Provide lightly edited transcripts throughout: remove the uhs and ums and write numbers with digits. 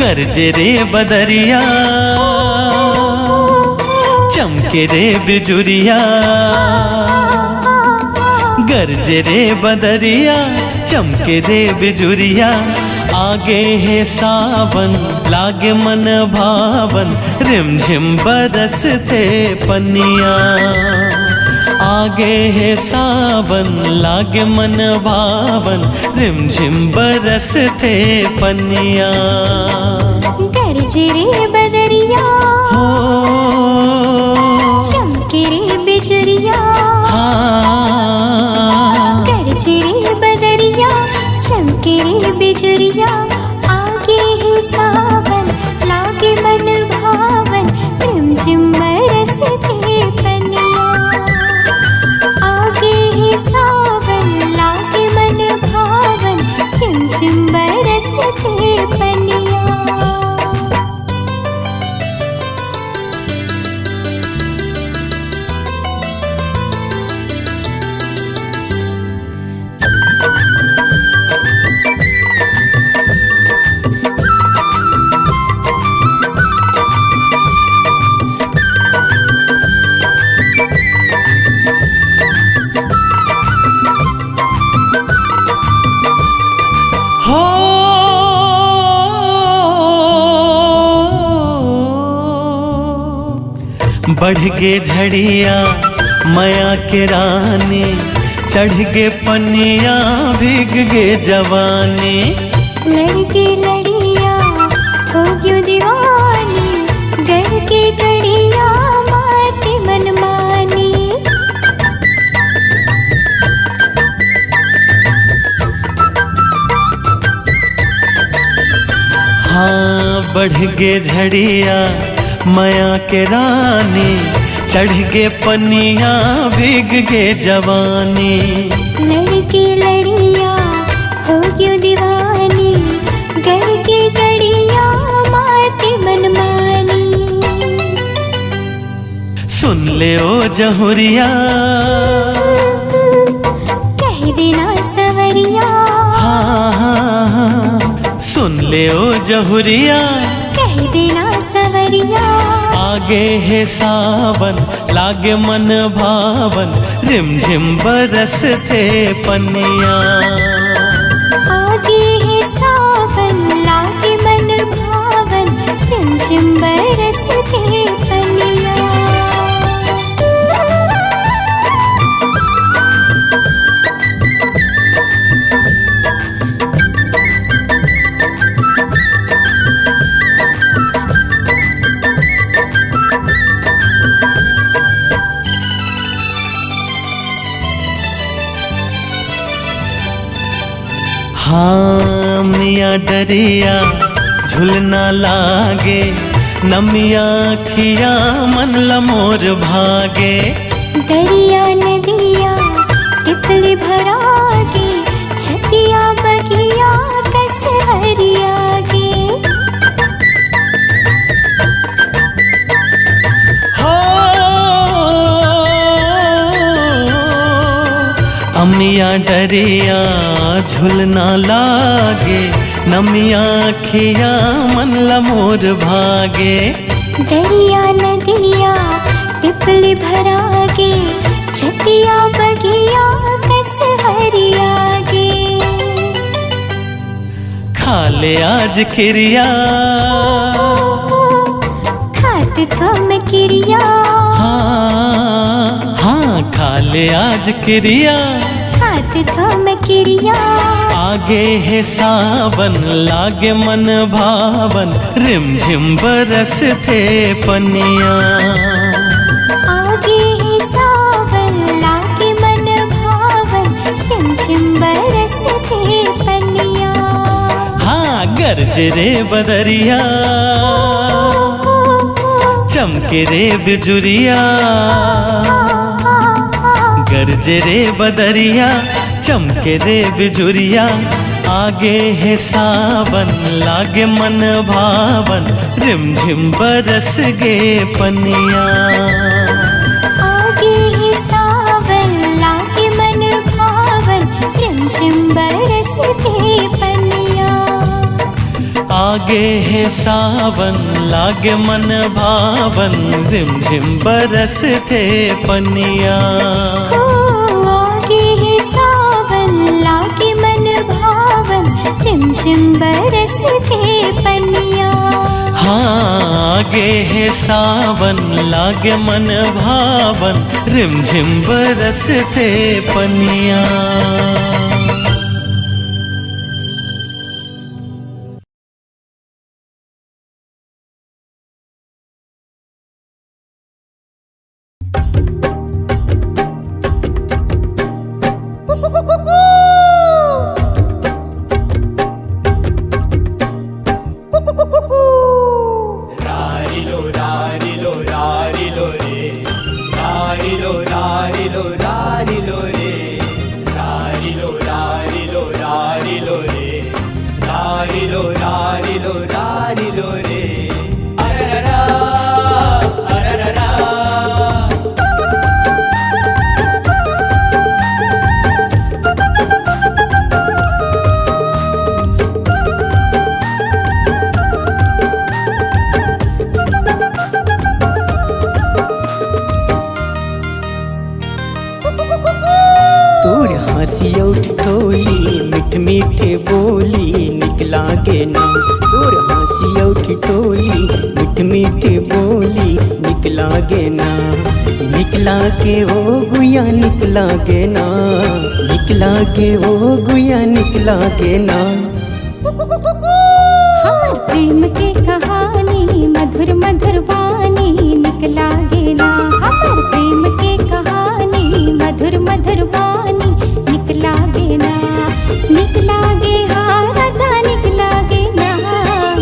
गरजे रे बदरिया, चमके रे बिजुरिया। गरजे रे बदरिया, चमके रे बिजुरिया। आगे है सावन लागे मन भावन, रिमझिम बरसते पनिया। आगे है सावन लागे मन भावन, रिमझिम बरसते पनिया। गरजे रे बदरिया, हो चमके रे बिजुरिया। गरजे रे बदरिया, चमके रे बिजुरिया। आगे है सावन लागे मन भावन, रिमझिम बरसते पनिया। आगे है सावन लागे मन भावन, रिमझिम बरसते पनिया। बढ़ गे झड़िया माया के रानी, चढ़ गे पनिया भीग गे जवानी। लड़के लड़िया हो क्यों दीवानी, गढ़ के कड़िया माती मनमानी। हाँ बढ़ गे झड़िया माया के रानी, चढ़ गे पनिया भीग गे जवानी। लड़के लड़िया हो क्यों दीवानी, गढ़ के कड़िया माती मनमानी। सुन ले ओ जहुरिया, कह देना सवरिया। हाँ हाँ हाँ सुन ले ओ जहुरिया, कह देना सवरिया। आगे है सावन लागे मन भावन, रिमझिम बरसते पनिया। आगे है सावन लागे मन भावन, रिमझिम बरसते पनिया। हाँ मिया डरिया झुलना लागे, नमिया खिया मन लमोर भागे। दरिया नदिया तितली भरागे, छतिया बगिया कस हरियागे। हो अमिया डरिया झुलना लागे, नमिया खिया मन लमोर भागे। दरिया नदिया तितली भरागे, छतिया बगिया कस हरियागे। खा ले आज खिरिया, खा थम क्रिया, हाँ हाँ खा ले आज क्रिया, खात थम क्रिया। आगे है सावन लागे मन भावन, रिमझिम बरसते पनिया। आगे है सावन लागे मन भावन, रिमझिम बरसते पनिया। हाँ गरज रे बदरिया, चमके रे बिजुरिया, गरज रे बदरिया, चमके रे बिजुरिया। आगे है सावन लागे मन भावन, रिमझिम बरस गे पनिया। आगे है सावन लागे मन भावन, रिमझिम बरसते पनिया। आगे है सावन लागे मन भावन, रिमझिम बरसते पनिया। आगे है सावन लागे मन भावन, रिमझिम बरसते पनिया। हाँ आगे है सावन लागे मन भावन, रिमझिम बरसते पनिया। मीठ मीठे बोली निकला के ना, तोर हंसी उठी टोली मीठ मीठे बोली निकला गे ना। निकला के ओ गुया निकला गे ना, निकला के ओ गुया निकला गे ना। हमार प्रेम के कहानी मधुर मधुर वाणी निकला गे ना। हमार प्रेम के कहानी मधुर मधुर वाणी निकला गे ना। निकला गे हाँ राजा निकला गे ना,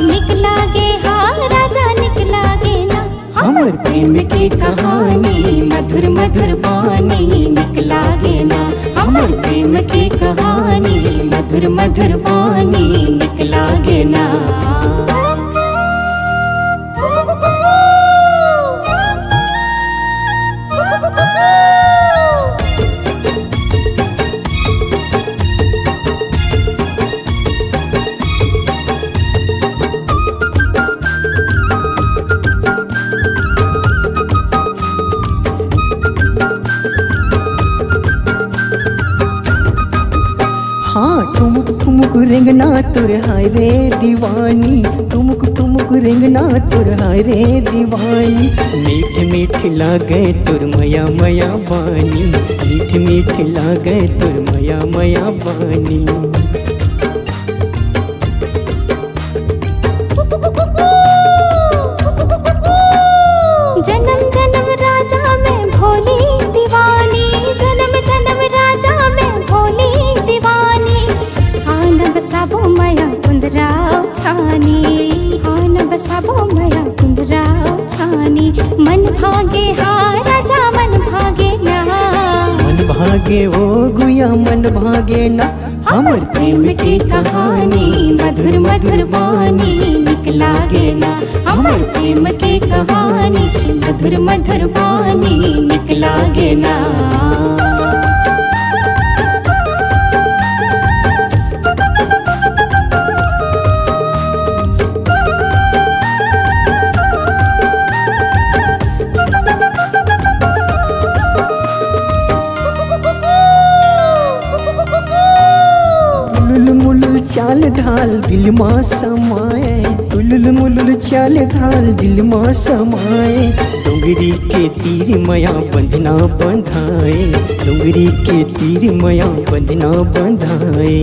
निकला गे हाँ राजा निकला गे ना। हमार प्रेम की कहानी मधुर मधुर वाणी निकला गे ना। हमार प्रेम की कहानी मधुर मधुर वाणी निकला गे ना। हाँ ठुमुक ठुमुक रेंगना तुर हाय रे दीवानी, ठुमुक ठुमुक रेंगना तुर हाय रे दीवानी। मीठ मीठ लागे तुर मया मया बानी, मीठ मीठ लागे तुर मया मया बानी। जन्म जन्म राजा में भोली दीवानी, जन्म जन्म राजा में भोली दीवानी। हाँ न बसाबो मया कुंदराव छानी, हाँ न बसाबो मया कुंदराव छानी। मन भागे हाँ राजा मन भागे ना, मन भागे ओ गुया मन भागे ना। हमर प्रेम की कहानी मधुर मधुर वाणी निकला गे ना। हमर प्रेम की कहानी मधुर मधुर वाणी निकला गे ना। चाल ढाल धाल दिल मा समाए, तुलुल मुलुल चाल धाल दिल मा समाए। डोंगरी के तीर मया बंधना बंधाए, डोंगरी के तीर मया बंधना बंधाए।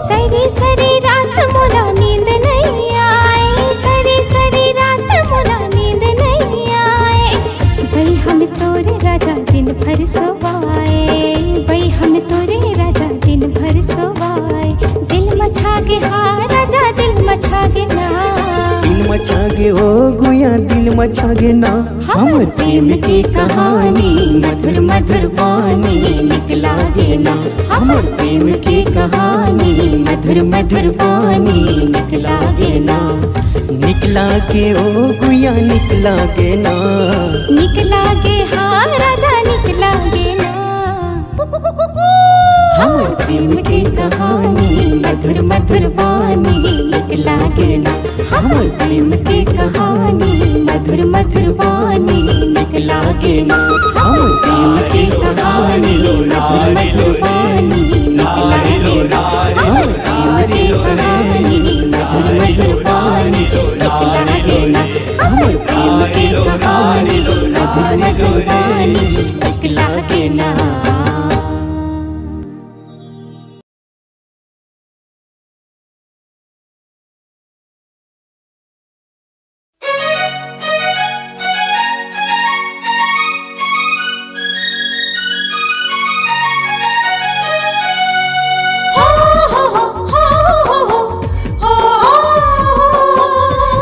सरी सरी रात मोला नींद नहीं आए, सरी सरी रात मोला नींद नहीं आए। भाई हम तोरे राजा दिन भर सोवाए, भाई हम तोरे राजा दिन भर सोवाए। दिल मछागे हाँ राजा दिल मछागे ना, दिल मचागे ओ गुया दिल मचागे ना। हमर प्रेम की कहानी मधुर मधुर वाणी निकला गे ना, हमर प्रेम की कहानी मधुर मधुर वाणी निकला गे ना। निकला गे ओ गुया निकला गे ना, निकला गे हाँ राजा निकला गे ना। हमर प्रेम की कहानी मधुर मधुर वाणी निकला गे ना, हमर प्रेम की कहानी मधुर मधुर वाणी निकला गे ना। हमर प्रेम की कहानी मधुर मधुर वाणी निकला गे ना, हमर प्रेम की कहानी मधुर मधुर वाणी निकला गे ना, हमर प्रेम की कहानी मधुर मधुर वाणी निकला गे ना।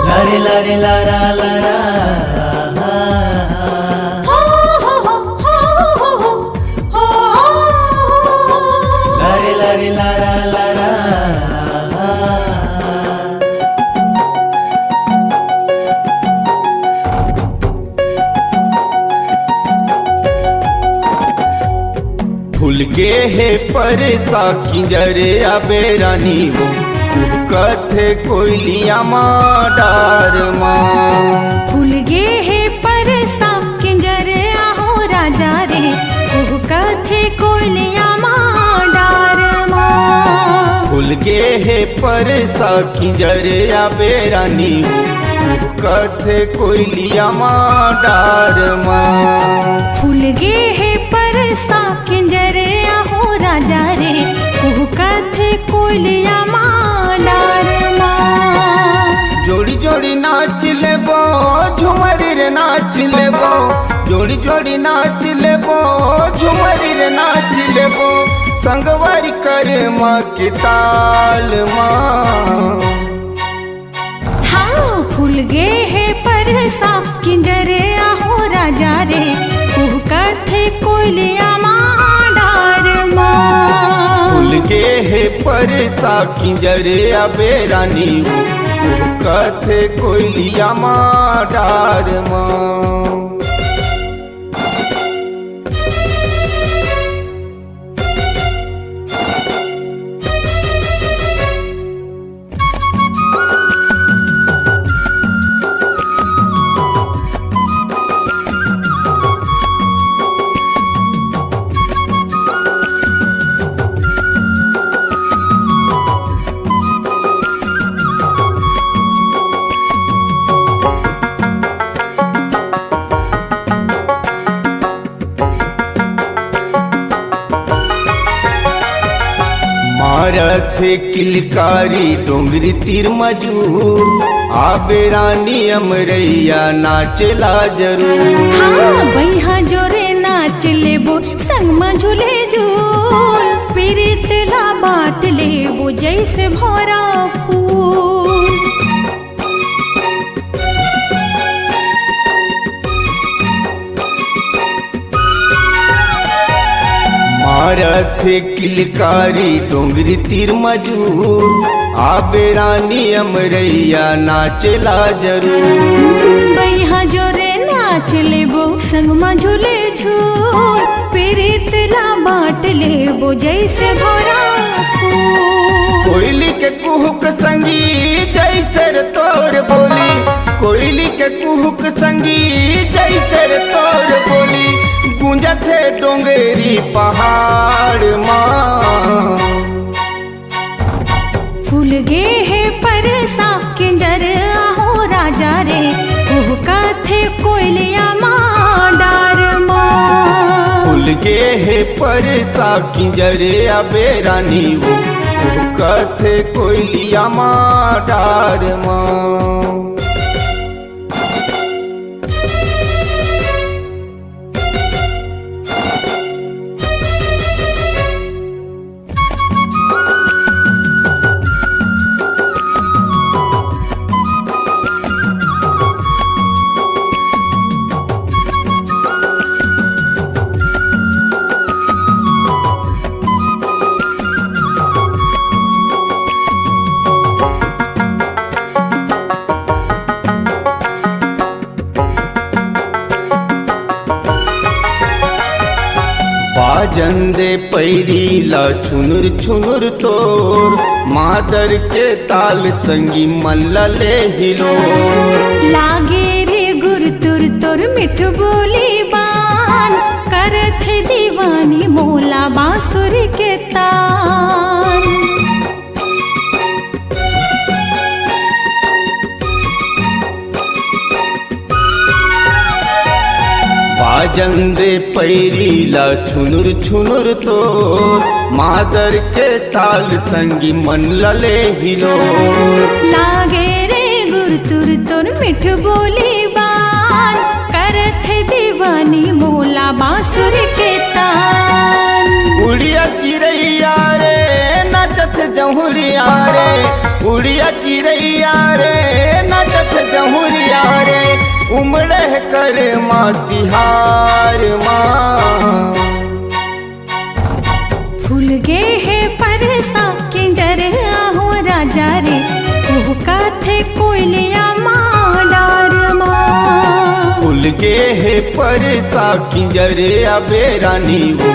लारे लारे लारा लारा लारे लारे लारा लारा। भूल गे है परसा किंजरे आबे रानी वो कथे कोयलिया माँ डार माँ। भूल गे है परसा किंजरे आहो राजा रे, कुह कथे कोयलिया माँ डार माँ। भूल गे है परसा किंजरे आबे रानी कथे कोयलिया माँ डार माँ। भूल गे है परसा किंजरे आहो राजा रे, कुह कथे कोयलिया माँ डार माँ। जोड़ी जोड़ी नाच लेबो झुमरी रे नाच लेबो, जोड़ी जोड़ी नाच लेबो झुमरी रे नाच लेबो। संगवारी कर माँ के ताल माँ। हाँ भूल गे है परसा किंजरे आहो राजा रे, कुह कथे कोयलिया माँ डार माँ। भूल गे है परसा किंजरे आबे रानी कथे कोयलिया माँ डार माँ। रथ किलकारी डोंगरी तीर मजूर आबे रानी अमरैया नाचला जरूर। हाँ बैहा जोरे नाच लेबो संग में झूले झूल, पीरित ला बाट लेबो जैसे भौरा फूल। रथ किलकारी डोंगरी तीर मजूर आबे रानी अमरैया नाचला जरूर। बैहा जोरे नाच लेबो संग में झूले झूल, पीरित ला बाट लेबो जैसे भौरा फूल। कोयली के कुहुक संगी जैसे रे तोर बोली, कोयली के कुहुक संगी जैसे रे तोर बोली। गुंजत है डोंगरी पहाड़ माँ। फूल गे है परसा किंजर आहो राजा रे कुहका थे कोयलिया माँ डार माँ। फूल गे है परसा किंजरे अबे रानी वो कथे कोयलिया माँ डार माँ। बाजंदे पैरीला छुनुर छुनुर तोर मादर के ताल संगी मल्लले हिलोर। लागे रे गुर तुर तुर मिठ बोली बान करत है दीवानी मोला बांसुर के तान। बाजंदे पैरीला छुनुर छुनुर तोर मादर के ताल संगी मन लले हिलोर। लागे रे गुर तुर तुर मिठ बोली बान करत है दीवानी मोला बांसुर के तान। उड़िया चिड़ैया रे नचत जहुरिया रे, उड़िया चिड़ैया रे नचत जहुरिया रे उमड़े कर माँ तिहार माँ। फूल गे है परसा किंजर आहो राजा रे कुहका थे कोयलिया माँ डार माँ। फूल गे है परसा किंजरे अबे रानी वो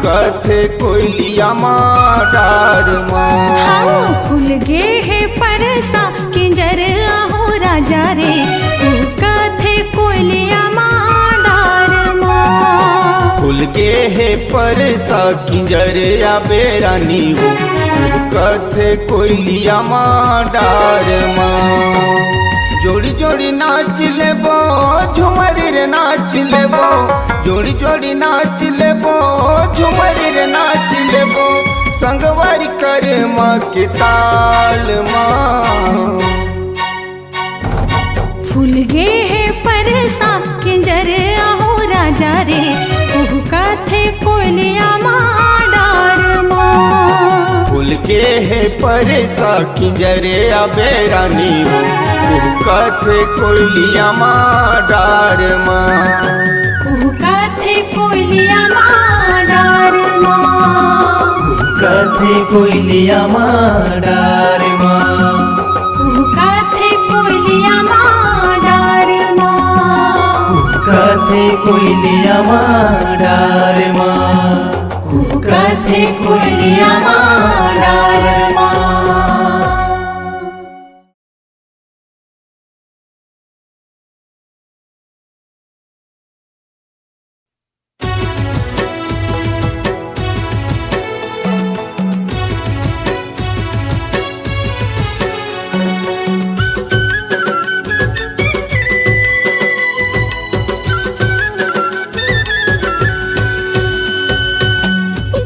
कथे कोयलिया माँ डार माँ। हाँ फूल गे है परसा किंजर आहो राजा रे कुहका थे कोयलिया माँ डार माँ। फूल गे है परसा किंजरे अबे रानी वो कथे कोयलिया माँ डार माँ। जोड़ी जोड़ी नाच लेबो झुमरी रे नाच लेबो, जोड़ी जोड़ी नाच लेबो झुमरी रे नाच लेबो संगवारी कर माँ के ताल माँ। फूल गे है परसा किंजर आहो राजा रे कुहका थे कोयलिया माँ डार माँ। फूल गे है परसा किंजरे अबे रानी वो कथे कोयलिया माँ डार माँ। कुहका थे कोयलिया माँ डार माँ। कथे कोयलिया माँ डार माँ। कुहका थे कोयलिया माँ डार माँ। कथे कोयलिया माँ डार माँ। कुहका थे कोयलिया माँ डार माँ।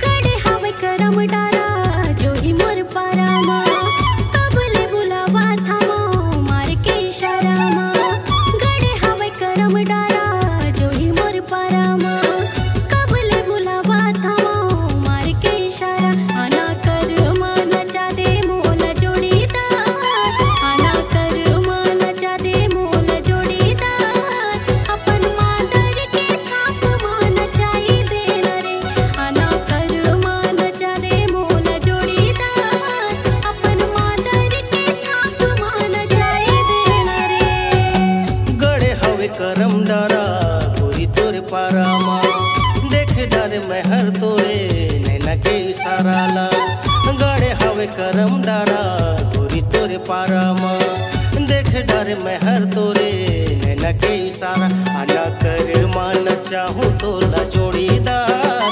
गड़े हवे करम डारा जोड़ी मोर पारामा कबले बुलावा थामो मार के इशारा मा। गड़े हवे करम डारा जोड़ी मोर पारामा कबले बुलावा थामो मार के इशारा। आना कर मान नचा दे मोला जोड़ीदार, आना कर मान नचा दे मोला जोड़ीदार अपन मादर के थाप मान नचाई देना रे। आना कर मान नचा दे मोला जोड़ीदार अपन मादर के थाप मान नचाई देना रे। गड़े हवे करम डारा गोरी तोरे पारा माँ देख डारे महर तोरे नैना के इशारा ला। गड़े हवे करम डारा गोरी तोरे पारा माँ देख डारे महर तोरे नैना नैना के इशारा आना कर मान चाहूँ तोला जोड़ीदार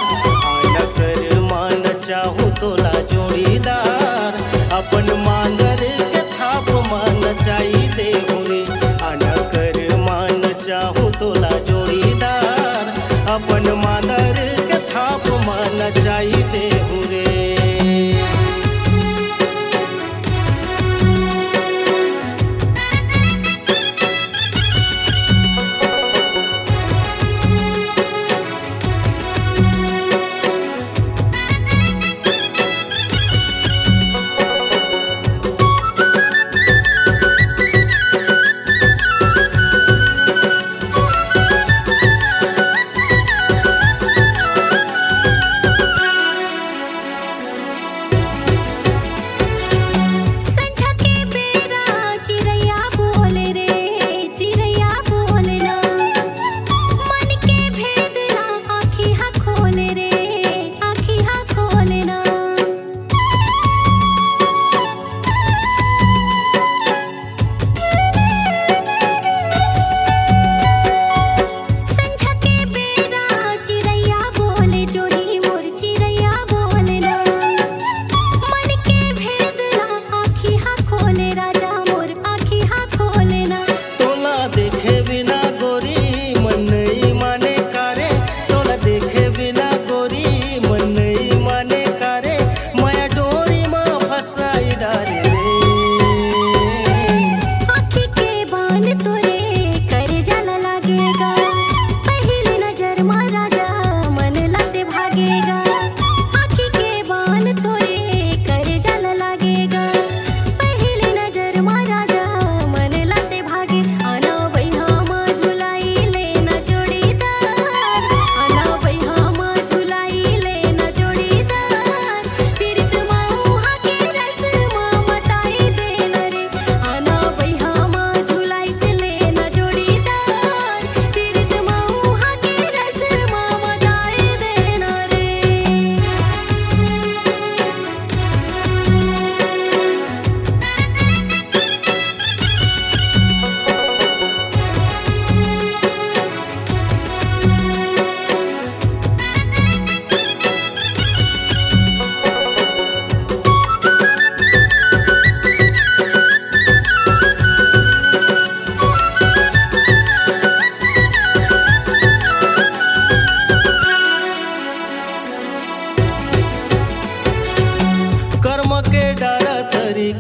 आना कर मान चाहूँ तोला जोड़ीदार अपन मांगर के थाप मान चाही दे रे आना कर मान चाहूँ तोला जोड़ीदार अपन मांगर के थाप मान चाही दे रे।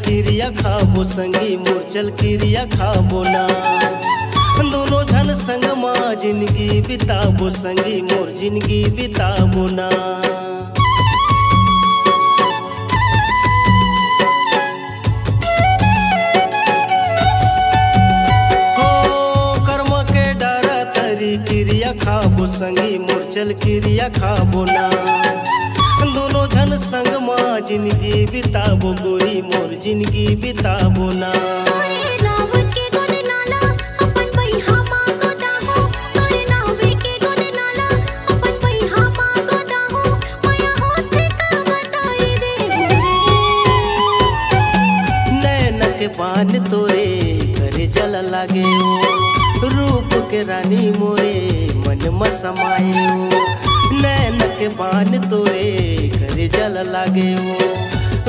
क्रिया खाबो संगी मोचल क्रिया खाबो ना दोनों झन संग माँ जिंदगी बिताबो संगी मोर जिंदगी बिताबो ना। हो कर्म के डारा तरी क्रिया खाबो संगी मोचल क्रिया खाबो ना दोनों झन संग माँ जिंदगी बिताबो गोरी मोर जिंदगी बिताबो ना। नैन के पान तोरे करे जल लागे रूप के रानी मोरे मन में समाये नैन के बान तोरे करे जल लागे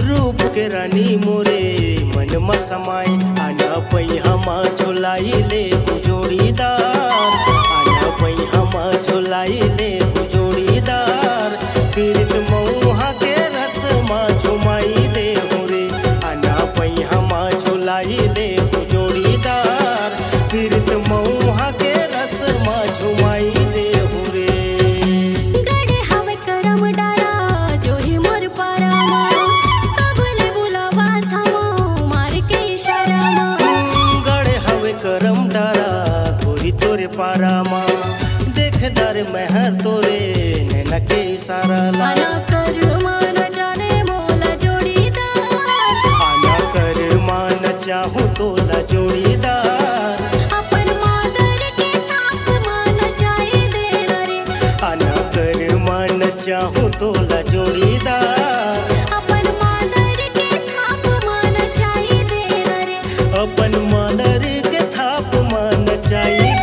रूप के रानी मोरे मन में समाये आना पैहा माँ झोलाई ले जोड़ीदार आना पैहा माँ झोलाई ले जोड़ीदार पीरित मऊहा के रस माँ झुमाई दे रे आना पैहा माँ झोलाई ले जोड़ीदार पीरित मऊहा के रस माँ झुमाई दे रे। करम डारा गोरी तोरे पारा माँ देख दर महर तोरे नैना के इशारा ला आना कर मान जाने मोला जोड़ीदार आना कर मान चाहूँ तोला जोड़ीदार अपन मादर के थाप मान जाए देना रे आना कर मान चाहूँ तोला जोड़ीदार अपन मादर के थाप मान जाए देना रे अपन मादर के थाप मान चाहिए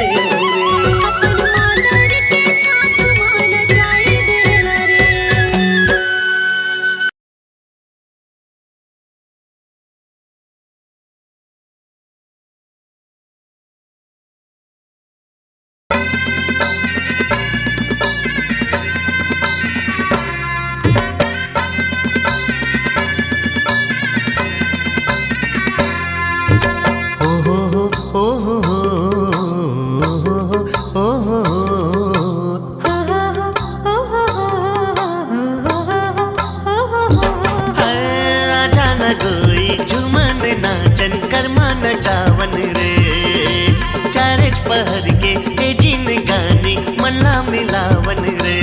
नचावन रे चारेच पहर के हे जिन गानी मनला मिलावन रे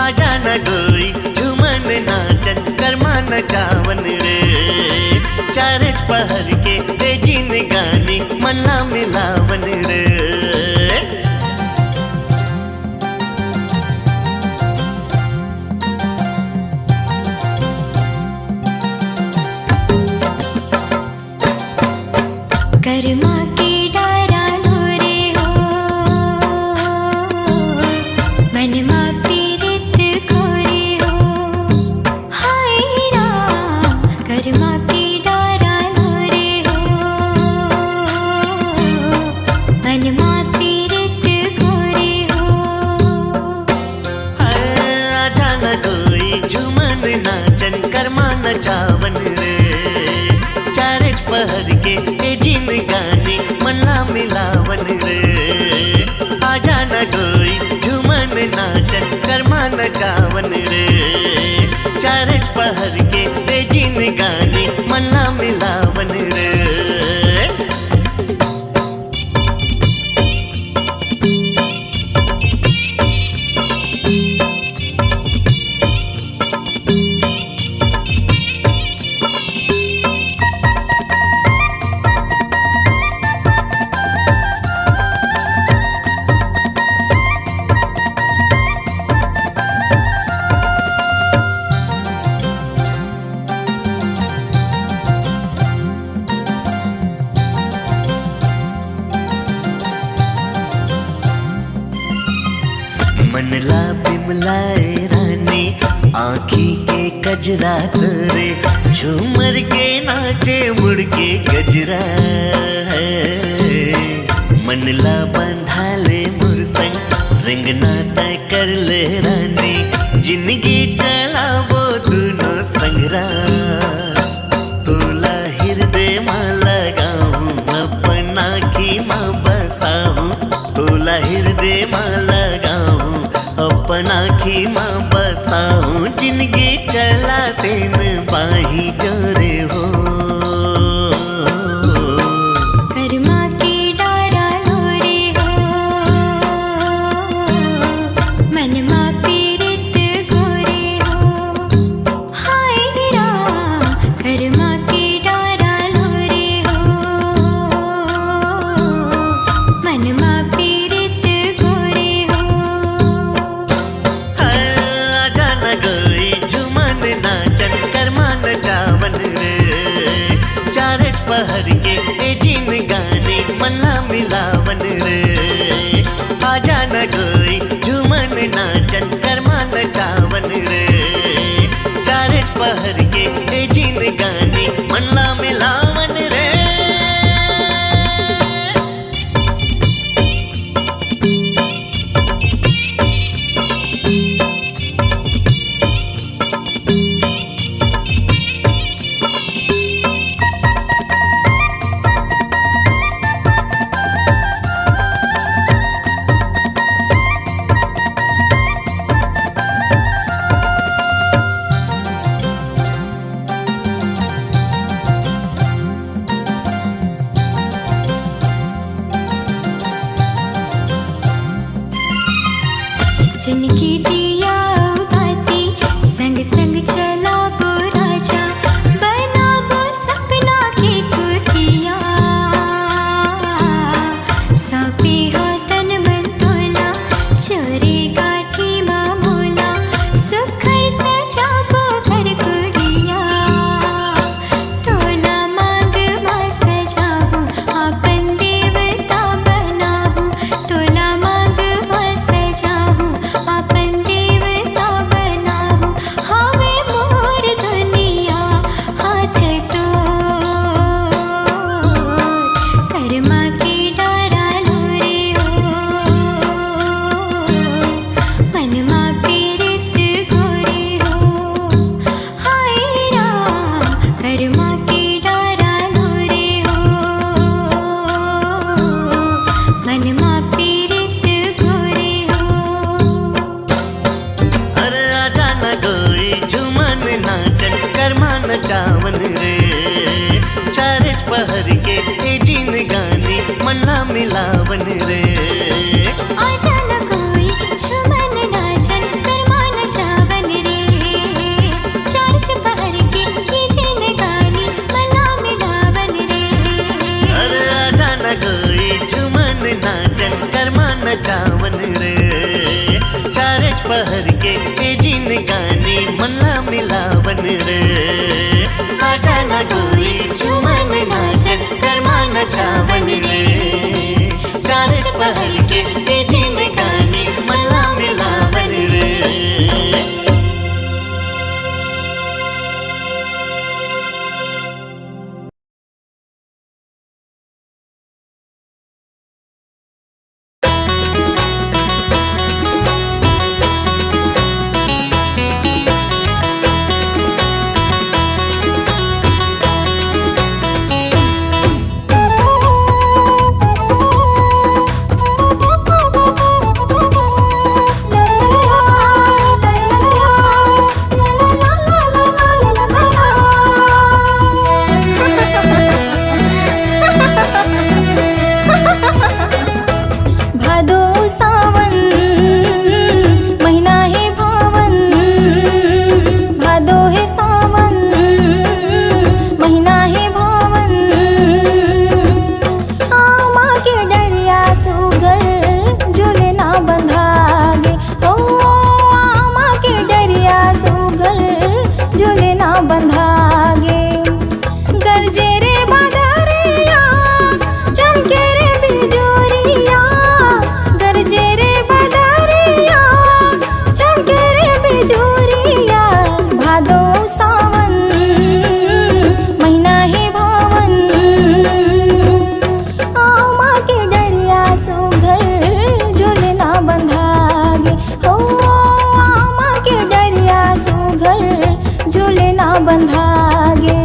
आजा न डोरी झूमन नाचन कर्मा नचावन रे चारेच पहर के हे जिन गानी मनला मिलावन रे कर्मा के डारा रे हो मनमा पीरित खोरे हो हाय राम कर्मा के डारा रे हो मनमा पीरित खोरे हो आजा न डोई झूमन नाचन कर्मा नचावन रे चारेच पहर के हे जिन गानी मनला मिलावन रे आजा न डोई झूमन नाचन कर्मा नचावन रे चारेच पहर के हे जिन गानी मनला मिलावन रे मनला बिमलाए रानी आँखी के कजरा तोरे झूमर के नाचे मुड़ के गजरा है मनला बंधा ले मुरसंग रंगना तय कर ले रानी जिंदगी चला वो दोनों संगरा तोला हृदय माँ लगाऊं अपना की माँ बसाऊं तोला हृदय माँ लगाऊं अपना की माँ बसाऊं जिंदगी चला तेन बाही जोरे हो कर्मा के डारा रे हो मनमा पीरित गोरे हो हाय राम कर्मा के डारा रे हो मनमा पीरित गोरे हो आजा न गई नचावन रे। आजा न कोई झूमन नाचन कर्मा नचावन रे। चार चपहर के कीजिन गानी मला मिलावन रे। अरे आजा न कोई झूमन नाचन कर्मा नचावन रे। चारच पहर के जिन गानी मला मिलावन रे। आजा न कोई झूमन नाचन कर्मा नचावन रे। चारच पहर के जिन गानी मला मिलावन रे। भादो सावन महिना हे भावन। भादो हे सावन महिना हे भावन। आमा के डरिया सुगल झूलना बंधागे। हो आमा के डरिया सुगल झूलना बंधागे। गरजे रे बादरिया चमके रे बिजोरिया। गरजे रे बादरिया चमके रे बिजोरिया। भादो सावन महिना हे भावन। आमा के डरिया सुघल झूलना बंधागे। हो आमा के डरिया सुघल झूलना बंधागे।